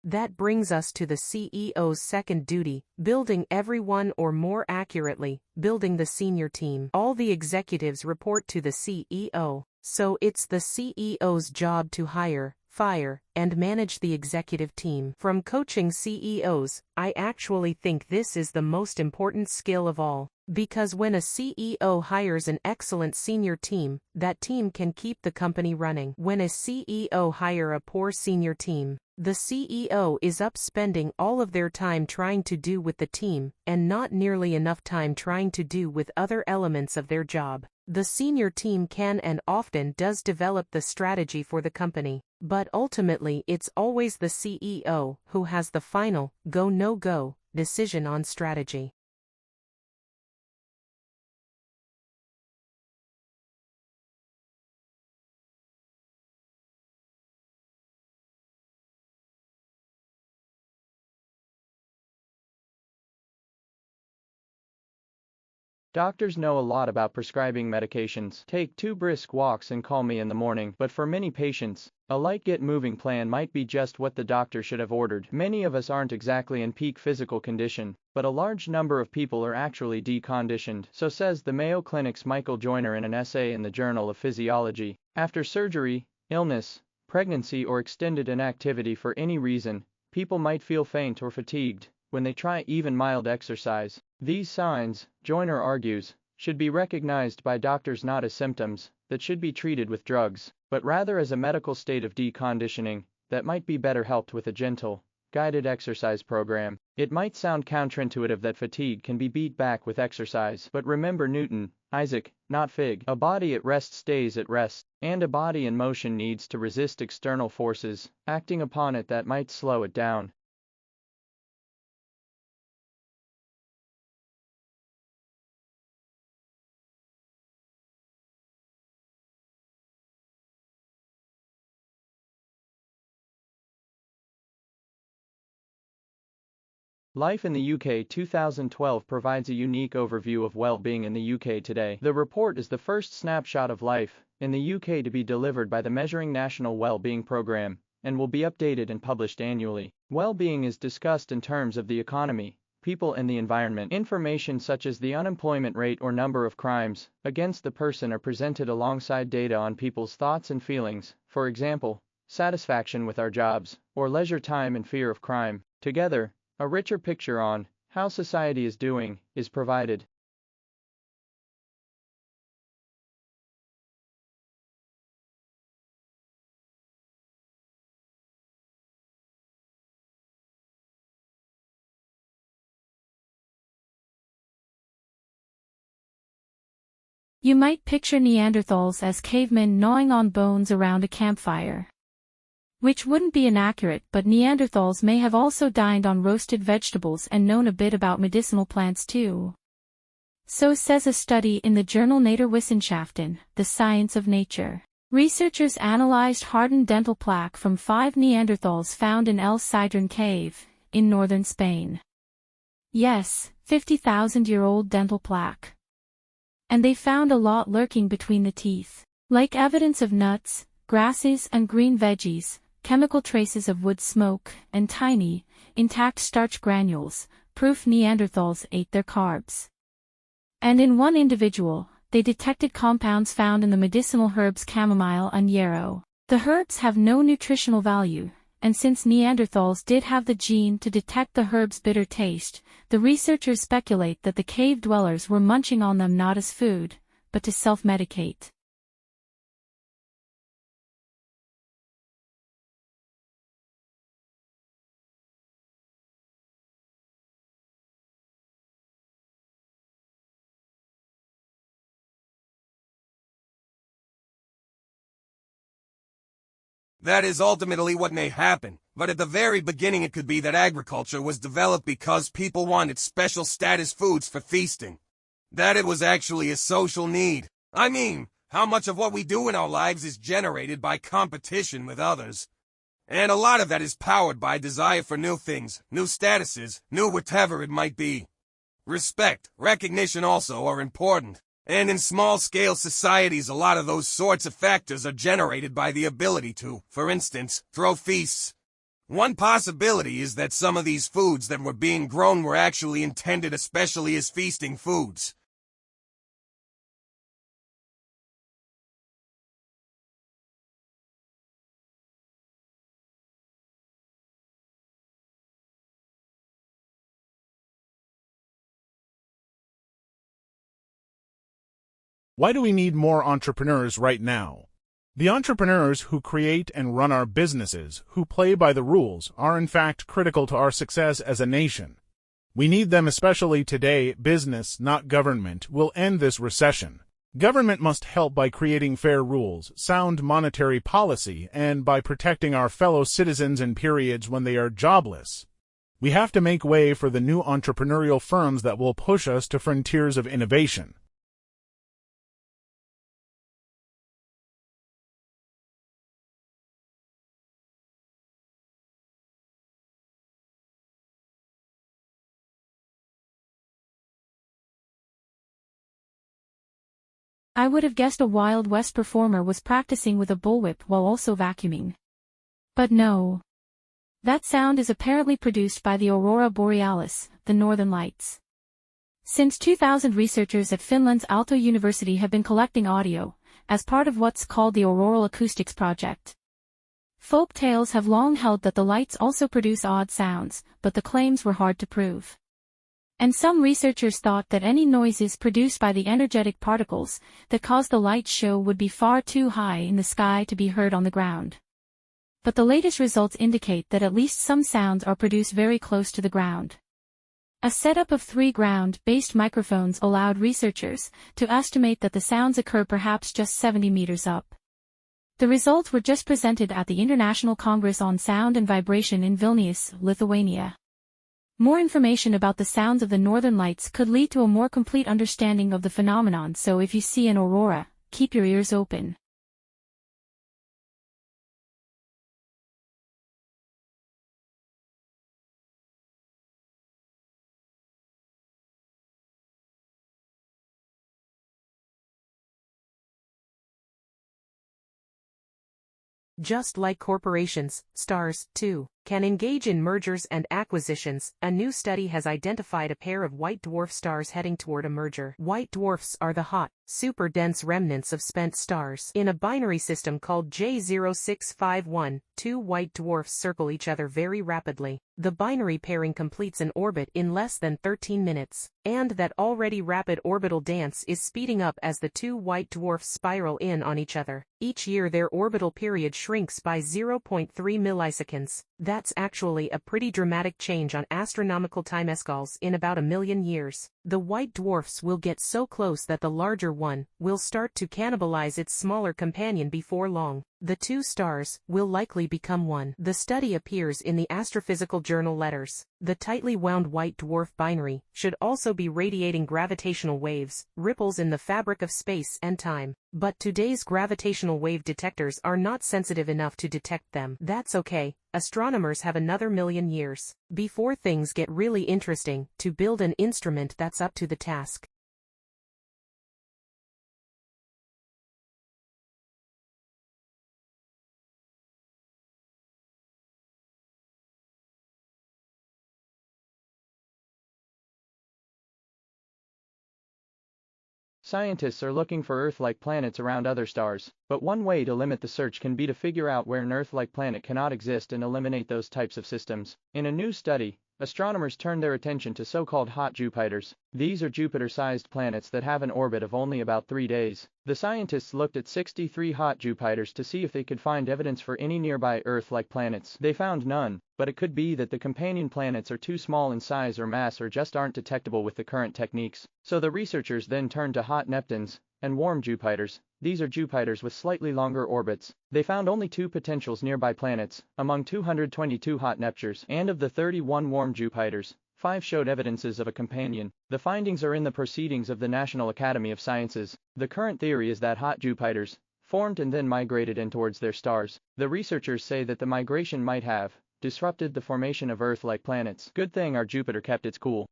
That brings us to the CEO's second duty, building everyone, or more accurately, building the senior team. All the executives report to the CEO, so it's the CEO's job to hire, fire, and manage the executive team. From coaching CEOs, I actually think this is the most important skill of all. Because when a CEO hires an excellent senior team, that team can keep the company running. When a CEO hires a poor senior team, the CEO is up spending all of their time trying to do with the team, and not nearly enough time trying to do with other elements of their job. The senior team can and often does develop the strategy for the company, but ultimately it's always the CEO who has the final, go no go, decision on strategy. Doctors know a lot about prescribing medications. Take 2 brisk walks and call me in the morning. But for many patients, a light get moving plan might be just what the doctor should have ordered. Many of us aren't exactly in peak physical condition, but a large number of people are actually deconditioned. So says the Mayo Clinic's Michael Joyner in an essay in the Journal of Physiology. After surgery, illness, pregnancy, or extended inactivity for any reason, people might feel faint or fatigued when they try even mild exercise. These signs, Joyner argues, should be recognized by doctors not as symptoms that should be treated with drugs, but rather as a medical state of deconditioning that might be better helped with a gentle, guided exercise program. It might sound counterintuitive that fatigue can be beat back with exercise, but remember Newton, Isaac, not Fig. A body at rest stays at rest, and a body in motion needs to resist external forces acting upon it that might slow it down. Life in the UK 2012 provides a unique overview of well-being in the UK today. The report is the first snapshot of life in the UK to be delivered by the Measuring National Well-being Programme, and will be updated and published annually. Well-being is discussed in terms of the economy, people and the environment. Information such as the unemployment rate or number of crimes against the person are presented alongside data on people's thoughts and feelings, for example, satisfaction with our jobs, or leisure time and fear of crime. Together, a richer picture on how society is doing is provided. You might picture Neanderthals as cavemen gnawing on bones around a campfire. Which wouldn't be inaccurate, but Neanderthals may have also dined on roasted vegetables and known a bit about medicinal plants too. So says a study in the journal Naturwissenschaften, The Science of Nature. Researchers analyzed hardened dental plaque from 5 Neanderthals found in El Sidrón Cave, in northern Spain. Yes, 50,000-year-old dental plaque. And they found a lot lurking between the teeth, like evidence of nuts, grasses and green veggies, chemical traces of wood smoke, and tiny, intact starch granules, proof Neanderthals ate their carbs. And in one individual, they detected compounds found in the medicinal herbs chamomile and yarrow. The herbs have no nutritional value, and since Neanderthals did have the gene to detect the herbs' bitter taste, the researchers speculate that the cave dwellers were munching on them not as food, but to self-medicate. That is ultimately what may happen, but at the very beginning it could be that agriculture was developed because people wanted special status foods for feasting. That it was actually a social need. I mean, how much of what we do in our lives is generated by competition with others? And a lot of that is powered by desire for new things, new statuses, new whatever it might be. Respect, recognition also are important. And in small-scale societies a lot of those sorts of factors are generated by the ability to, for instance, throw feasts. One possibility is that some of these foods that were being grown were actually intended especially as feasting foods. Why do we need more entrepreneurs right now? The entrepreneurs who create and run our businesses, who play by the rules, are in fact critical to our success as a nation. We need them especially today. Business, not government, will end this recession. Government must help by creating fair rules, sound monetary policy, and by protecting our fellow citizens in periods when they are jobless. We have to make way for the new entrepreneurial firms that will push us to frontiers of innovation. I would have guessed a Wild West performer was practicing with a bullwhip while also vacuuming. But no. That sound is apparently produced by the aurora borealis, the northern lights. Since 2000, researchers at Finland's Aalto University have been collecting audio, as part of what's called the Auroral Acoustics Project. Folk tales have long held that the lights also produce odd sounds, but the claims were hard to prove. And some researchers thought that any noises produced by the energetic particles that cause the light show would be far too high in the sky to be heard on the ground. But the latest results indicate that at least some sounds are produced very close to the ground. A setup of 3 ground-based microphones allowed researchers to estimate that the sounds occur perhaps just 70 meters up. The results were just presented at the International Congress on Sound and Vibration in Vilnius, Lithuania. More information about the sounds of the northern lights could lead to a more complete understanding of the phenomenon, so if you see an aurora, keep your ears open. Just like corporations, stars, too, can engage in mergers and acquisitions. A new study has identified a pair of white dwarf stars heading toward a merger. White dwarfs are the hot, super-dense remnants of spent stars. In a binary system called J0651, 2 white dwarfs circle each other very rapidly. The binary pairing completes an orbit in less than 13 minutes. And that already rapid orbital dance is speeding up as the 2 white dwarfs spiral in on each other. Each year their orbital period shrinks by 0.3 milliseconds. That's actually a pretty dramatic change on astronomical timescales in about 1 million years. The white dwarfs will get so close that the larger one will start to cannibalize its smaller companion before long. The 2 stars will likely become one. The study appears in the astrophysical journal Letters. The tightly wound white dwarf binary should also be radiating gravitational waves, ripples in the fabric of space and time. But today's gravitational wave detectors are not sensitive enough to detect them. That's okay. Astronomers have another 1 million years before things get really interesting to build an instrument that's up to the task. Scientists are looking for Earth-like planets around other stars, but one way to limit the search can be to figure out where an Earth-like planet cannot exist and eliminate those types of systems. In a new study, astronomers turned their attention to so-called hot Jupiters. These are Jupiter-sized planets that have an orbit of only about 3 days. The scientists looked at 63 hot Jupiters to see if they could find evidence for any nearby Earth-like planets. They found none, but it could be that the companion planets are too small in size or mass or just aren't detectable with the current techniques. So the researchers then turned to hot Neptunes and warm Jupiters. These are Jupiters with slightly longer orbits. They found only 2 potentials nearby planets among 222 hot Neptures, and of the 31 warm Jupiters, 5 showed evidences of a companion. The findings are in the Proceedings of the National Academy of Sciences. The current theory is that hot Jupiters formed and then migrated in towards their stars. The researchers say that the migration might have disrupted the formation of Earth-like planets. Good thing our Jupiter kept its cool.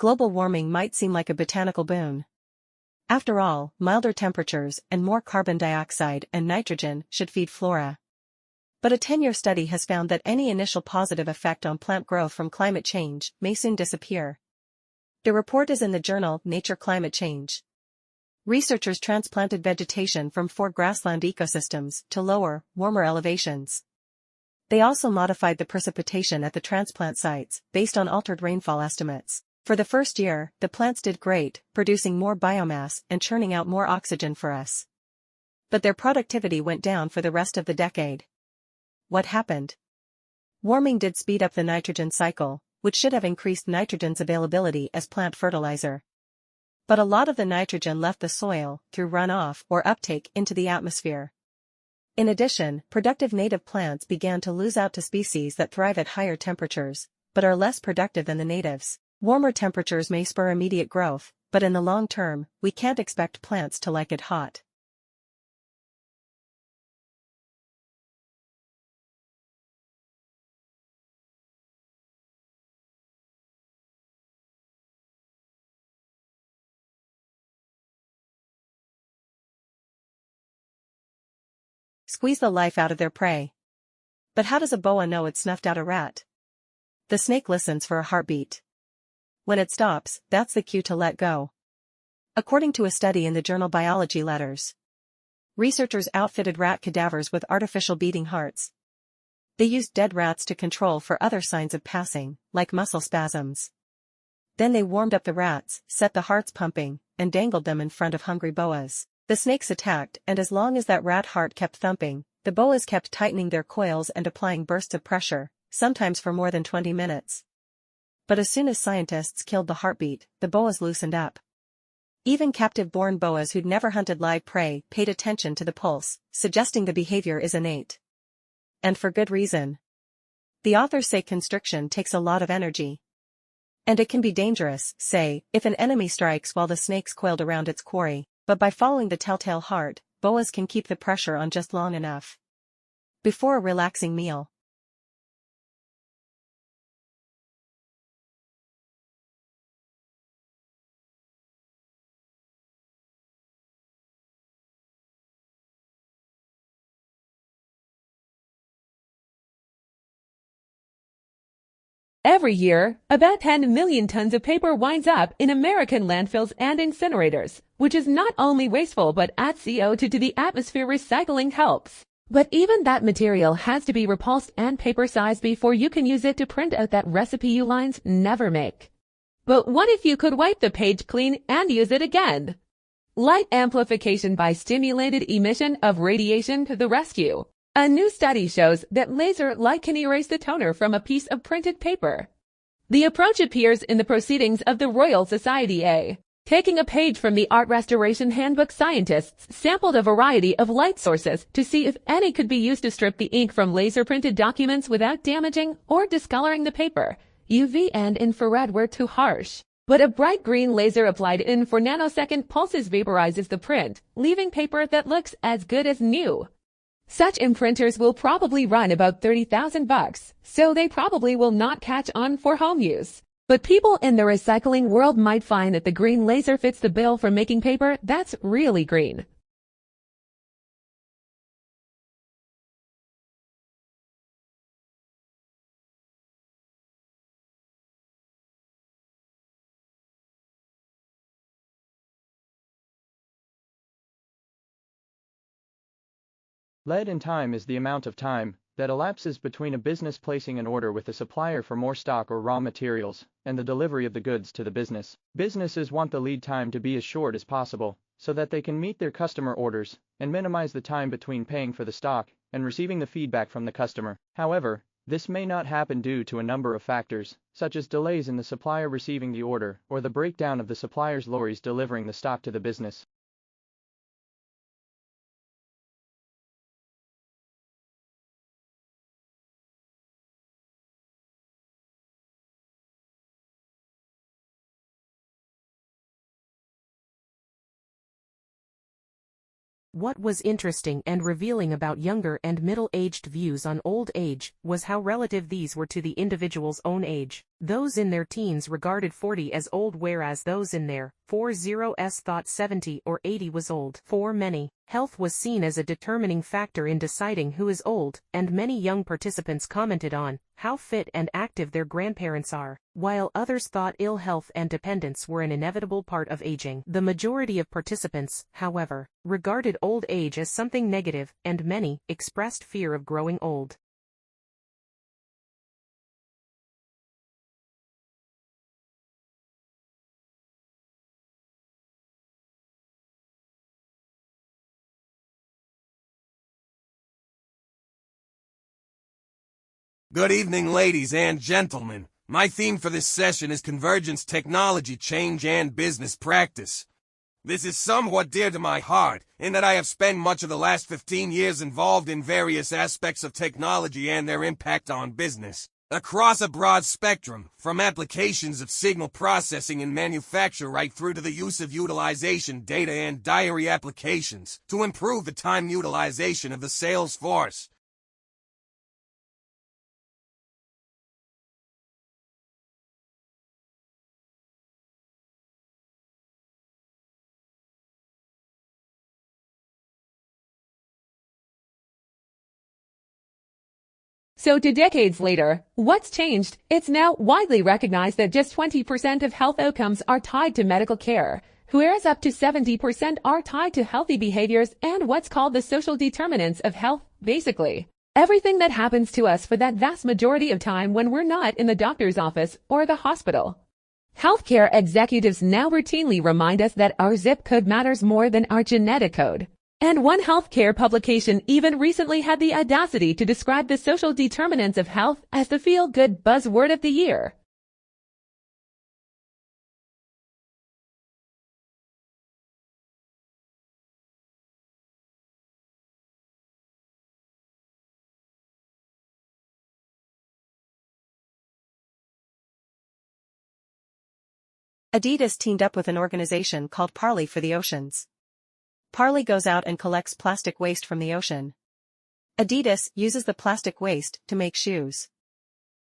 global warming might seem like a botanical boon. After all, milder temperatures and more carbon dioxide and nitrogen should feed flora. But a 10-year study has found that any initial positive effect on plant growth from climate change may soon disappear. The report is in the journal Nature Climate Change. Researchers transplanted vegetation from 4 grassland ecosystems to lower, warmer elevations. They also modified the precipitation at the transplant sites based on altered rainfall estimates. For the first year, the plants did great, producing more biomass and churning out more oxygen for us. But their productivity went down for the rest of the decade. What happened? Warming did speed up the nitrogen cycle, which should have increased nitrogen's availability as plant fertilizer. But a lot of the nitrogen left the soil through runoff or uptake into the atmosphere. In addition, productive native plants began to lose out to species that thrive at higher temperatures, but are less productive than the natives. Warmer temperatures may spur immediate growth, but in the long term, we can't expect plants to like it hot. Squeeze the life out of their prey. But how does a boa know it snuffed out a rat? The snake listens for a heartbeat. When it stops, that's the cue to let go. According to a study in the journal Biology Letters, researchers outfitted rat cadavers with artificial beating hearts. They used dead rats to control for other signs of passing, like muscle spasms. Then they warmed up the rats, set the hearts pumping, and dangled them in front of hungry boas. The snakes attacked, and as long as that rat heart kept thumping, the boas kept tightening their coils and applying bursts of pressure, sometimes for more than 20 minutes. But as soon as scientists killed the heartbeat, the boas loosened up. Even captive-born boas who'd never hunted live prey paid attention to the pulse, suggesting the behavior is innate. And for good reason. The authors say constriction takes a lot of energy. And it can be dangerous, say, if an enemy strikes while the snake's coiled around its quarry, but by following the telltale heart, boas can keep the pressure on just long enough. Before a relaxing meal. Every year, about 10 million tons of paper winds up in American landfills and incinerators, which is not only wasteful but adds CO2 to the atmosphere. Recycling helps. But even that material has to be repulsed and paper-sized before you can use it to print out that recipe you lines never make. But what if you could wipe the page clean and use it again? Light amplification by stimulated emission of radiation to the rescue. A new study shows that laser light can erase the toner from a piece of printed paper. The approach appears in the Proceedings of the Royal Society A. Taking a page from the Art Restoration Handbook, scientists sampled a variety of light sources to see if any could be used to strip the ink from laser-printed documents without damaging or discoloring the paper. UV and infrared were too harsh. But a bright green laser applied in for nanosecond pulses vaporizes the print, leaving paper that looks as good as new. Such imprinters will probably run about $30,000, so they probably will not catch on for home use. But people in the recycling world might find that the green laser fits the bill for making paper that's really green. Lead in time is the amount of time that elapses between a business placing an order with a supplier for more stock or raw materials and the delivery of the goods to the business. Businesses want the lead time to be as short as possible so that they can meet their customer orders and minimize the time between paying for the stock and receiving the feedback from the customer. However, this may not happen due to a number of factors, such as delays in the supplier receiving the order or the breakdown of the supplier's lorries delivering the stock to the business. What was interesting and revealing about younger and middle-aged views on old age was how relative these were to the individual's own age. Those in their teens regarded 40 as old, whereas those in their 40s thought 70 or 80 was old. For many, health was seen as a determining factor in deciding who is old, and many young participants commented on how fit and active their grandparents are, while others thought ill health and dependence were an inevitable part of aging. The majority of participants, however, regarded old age as something negative, and many expressed fear of growing old. Good evening, ladies and gentlemen. My theme for this session is convergence, technology, change, and business practice. This is somewhat dear to my heart, in that I have spent much of the last 15 years involved in various aspects of technology and their impact on business, across a broad spectrum, from applications of signal processing in manufacture right through to the use of utilization data and diary applications to improve the time utilization of the sales force. So 2 decades later, what's changed? It's now widely recognized that just 20% of health outcomes are tied to medical care, whereas up to 70% are tied to healthy behaviors and what's called the social determinants of health, basically. Everything that happens to us for that vast majority of time when we're not in the doctor's office or the hospital. Healthcare executives now routinely remind us that our zip code matters more than our genetic code. And one healthcare publication even recently had the audacity to describe the social determinants of health as the feel-good buzzword of the year. Adidas teamed up with an organization called Parley for the Oceans. Parley goes out and collects plastic waste from the ocean. Adidas uses the plastic waste to make shoes.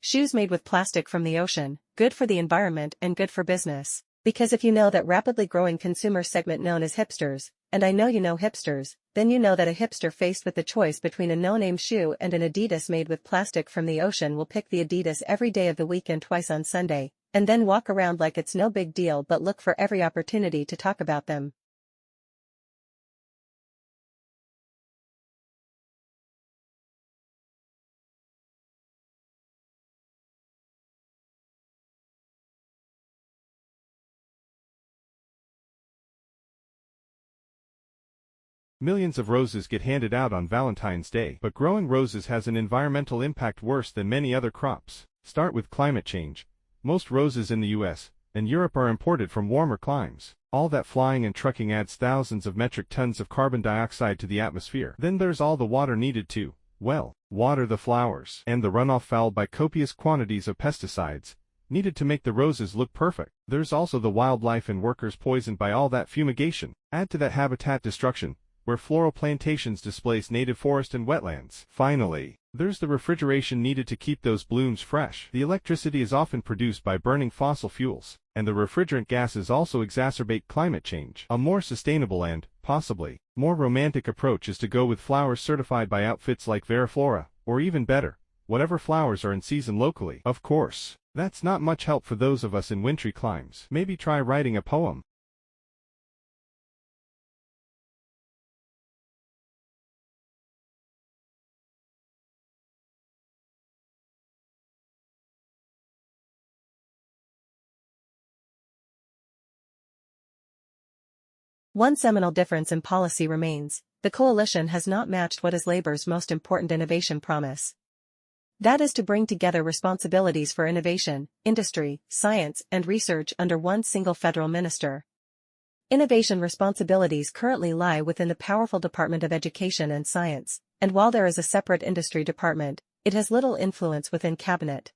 Shoes made with plastic from the ocean, good for the environment and good for business. Because if you know that rapidly growing consumer segment known as hipsters, and I know you know hipsters, then you know that a hipster faced with the choice between a no-name shoe and an Adidas made with plastic from the ocean will pick the Adidas every day of the week and twice on Sunday, and then walk around like it's no big deal but look for every opportunity to talk about them. Millions of roses get handed out on Valentine's Day, but growing roses has an environmental impact worse than many other crops. Start with climate change. Most roses in the US and Europe are imported from warmer climes. All that flying and trucking adds thousands of metric tons of carbon dioxide to the atmosphere. Then there's all the water needed to, well, water the flowers, and the runoff fouled by copious quantities of pesticides needed to make the roses look perfect. There's also the wildlife and workers poisoned by all that fumigation. Add to that habitat destruction, where floral plantations displace native forest and wetlands. Finally, there's the refrigeration needed to keep those blooms fresh. The electricity is often produced by burning fossil fuels, and the refrigerant gases also exacerbate climate change. A more sustainable and, possibly, more romantic approach is to go with flowers certified by outfits like Veriflora, or even better, whatever flowers are in season locally. Of course, that's not much help for those of us in wintry climes. Maybe try writing a poem. One seminal difference in policy remains: the coalition has not matched what is Labor's most important innovation promise. That is to bring together responsibilities for innovation, industry, science, and research under one single federal minister. Innovation responsibilities currently lie within the powerful Department of Education and Science, and while there is a separate industry department, it has little influence within cabinet.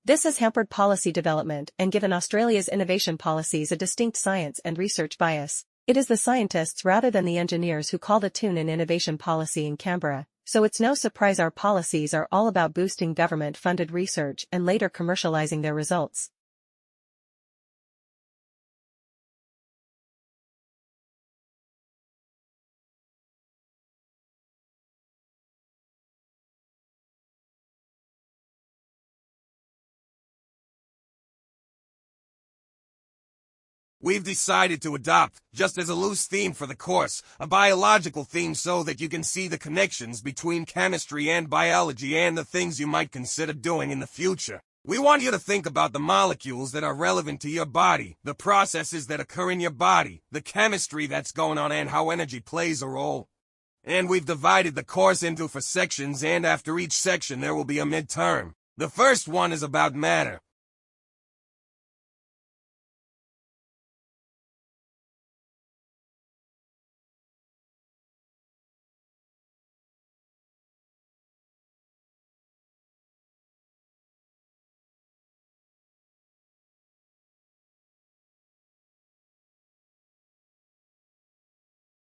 This has hampered policy development and given Australia's innovation policies a distinct science and research bias. It is the scientists rather than the engineers who call the tune in innovation policy in Canberra, So it's no surprise our policies are all about boosting government-funded research and later commercializing their results. We've decided to adopt, just as a loose theme for the course, a biological theme so that you can see the connections between chemistry and biology and the things you might consider doing in the future. We want you to think about the molecules that are relevant to your body, the processes that occur in your body, the chemistry that's going on and how energy plays a role. And we've divided the course into 4 sections, and after each section there will be a midterm. The first one is about matter,